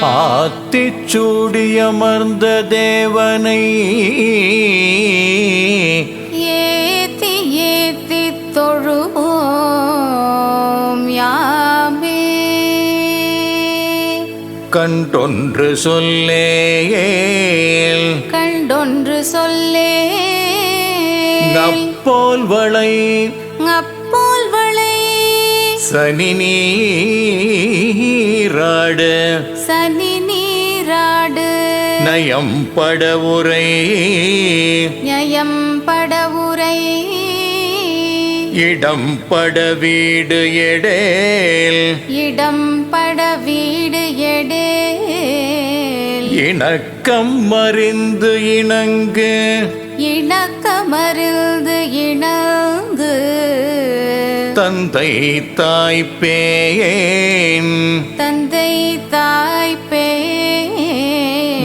ஆத்திச்சூடியமர்ந்த தேவனை ஏத்தி ஏத்தி தொழுவோம் யாமே. கண்டொன்று சொல்லேல் கண்டொன்று சொல்லே அப்போல் வளை அப்போல் வளை சனி நீராடு சனி நீராடு நயம் படவுரை நயம் படவுரை இடம் பட வீடு எடேல் இடம் பட வீடு எடேல் இணக்கம் மறிந்து இணங்கு இணக்கமறிந்து இணங்கு தந்தை தாய்ப்பேன் தந்தை தாய்ப்பே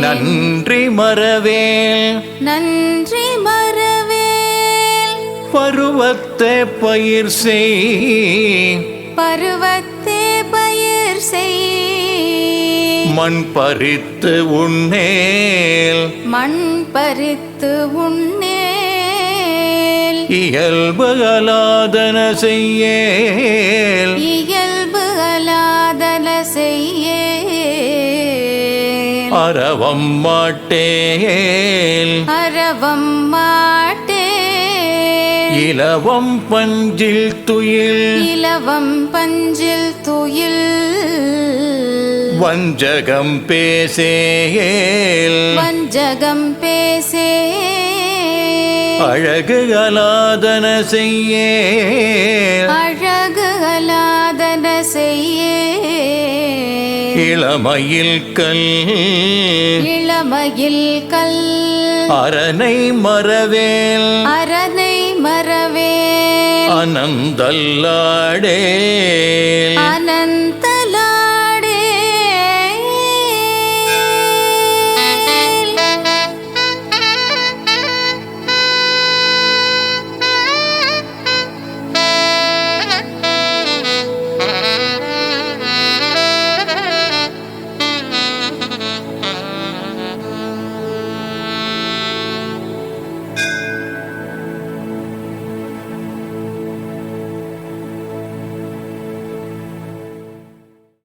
நன்றி மறவேல் நன்றி மறவேல் பருவத்தை பயிர் செய் பருவத்தே பயிர் செய் மண் பறித்து உண்ணேல் மண் பறித்து உண்ணேல் இயல்பு அலாதன செய்யேல் இயல்பு அலாதன செய்யே அறவம் மாட்டேல் அறவம் மாட்டே இலவம் பஞ்சில் துயில் இலவம் பஞ்சில் துயில் வஞ்சகம் பேசேல் வஞ்சகம் பேசே அழகு அலாதன செய்யேல் அழகு அலாதன செய்யே இளமையில் கல் இளமையில் கல் அரணை மறவேல் அரணை மறவே அனந்தல்லாடேல் அனந்த